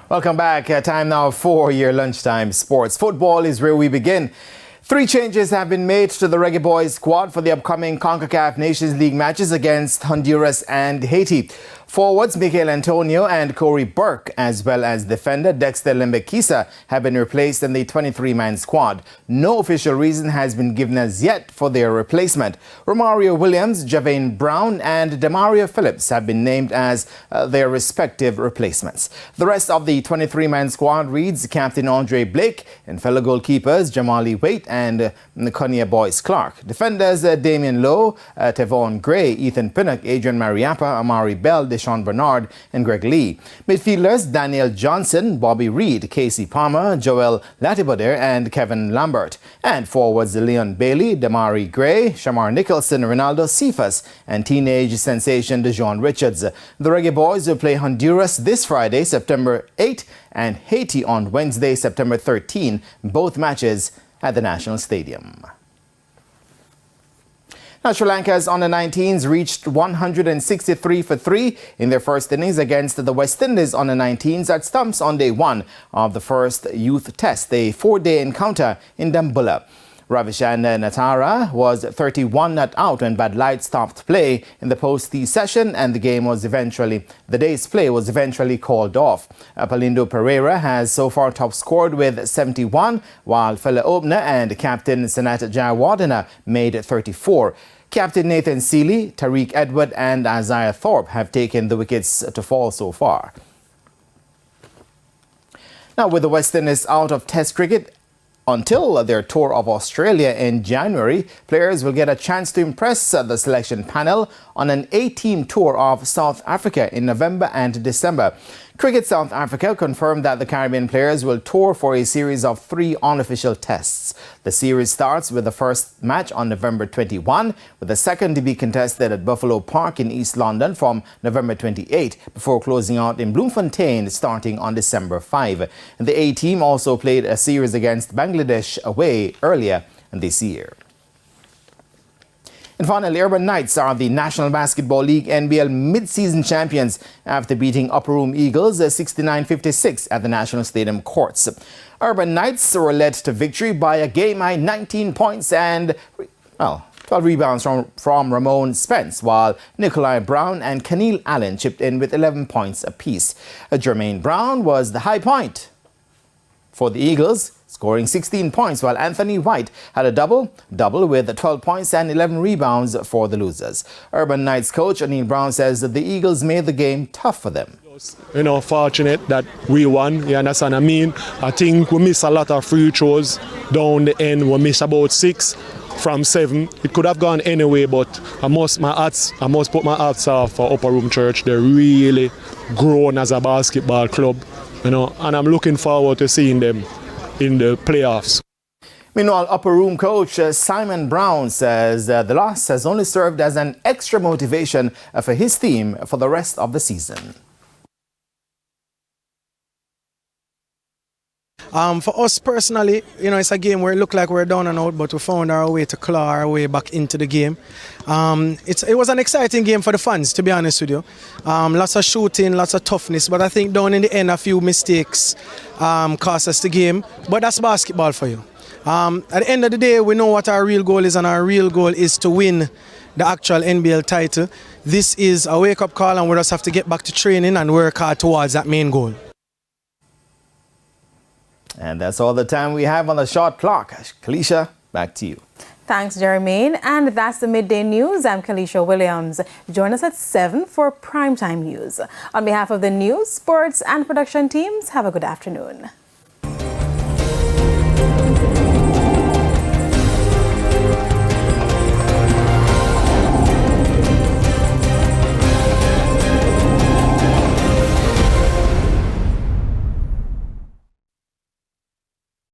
Welcome back. Time now for your lunchtime sports. Football is where we begin. 3 changes have been made to the Reggae Boyz squad for the upcoming CONCACAF Nations League matches against Honduras and Haiti. Forwards Michael Antonio and Corey Burke, as well as defender Dexter Limbekisa, have been replaced in the 23-man squad. No official reason has been given as yet for their replacement. Romario Williams, Javane Brown and Demario Phillips have been named as their respective replacements. The rest of the 23-man squad reads Captain Andre Blake and fellow goalkeepers Jamali Waite and Konya Boyce Clark. Defenders Damian Lowe, Tevon Gray, Ethan Pinnock, Adrian Mariappa, Amari Bell, Deshaun Bernard and Greg Lee. Midfielders Daniel Johnson, Bobby Reed, Casey Palmer, Joel Latiboder and Kevin Lambert. And forwards Leon Bailey, Damari Gray, Shamar Nicholson, Ronaldo Cephas and teenage sensation DeJohn Richards. The Reggae Boyz will play Honduras this Friday, September 8 and Haiti on Wednesday, September 13, both matches at the National Stadium. Now, Sri Lanka's under-19s reached 163 for 3 in their first innings against the West Indies under-19s at Stumps on day 1 of the first youth test, a 4-day encounter in Dambulla. Ravishan Natara was 31 not out when bad light stopped play in the post-T session and the day's play was eventually called off. Palindo Pereira has so far top scored with 71, while fellow opener and captain Sanat Jayawardena made 34. Captain Nathan Seeley, Tariq Edward and Isaiah Thorpe have taken the wickets to fall so far. Now, with the West Indies out of Test cricket until their tour of Australia in January, players will get a chance to impress the selection panel on an ATeam Tour of South Africa in November and December. Cricket South Africa confirmed that the Caribbean players will tour for a series of 3 unofficial tests. The series starts with the first match on November 21, with the second to be contested at Buffalo Park in East London from November 28, before closing out in Bloemfontein starting on December 5. The A-team also played a series against Bangladesh away earlier this year. And finally, Urban Knights are the National Basketball League NBL mid-season champions after beating Upper Room Eagles 69-56 at the National Stadium courts. Urban Knights were led to victory by a game-high 19 points and 12 rebounds from Ramon Spence, while Nikolai Brown and Keneal Allen chipped in with 11 points apiece. Jermaine Brown was the high point for the Eagles, scoring 16 points, while Anthony White had a double with 12 points and 11 rebounds for the losers. Urban Knights coach Anil Brown says that the Eagles made the game tough for them. Fortunate that we won, you understand what I mean? I think we missed a lot of free throws down the end. We missed about 6 from 7. It could have gone anyway, but I must put my hats off for Upper Room Church. They're really grown as a basketball club, and I'm looking forward to seeing them in the playoffs. Meanwhile, Upper Room coach Simon Brown says the loss has only served as an extra motivation for his team for the rest of the season. For us personally, it's a game where it looked like we're down and out, but we found our way to claw our way back into the game. It was an exciting game for the fans, to be honest with you. Lots of shooting, lots of toughness, but I think down in the end, a few mistakes cost us the game. But that's basketball for you. At the end of the day, we know what our real goal is, and our real goal is to win the actual NBL title. This is a wake-up call, and we just have to get back to training and work hard towards that main goal. And that's all the time we have on the shot clock. Kalisha, back to you. Thanks, Jermaine. And that's the Midday News. I'm Kalisha Williams. Join us at 7 for Primetime News. On behalf of the news, sports and production teams, have a good afternoon.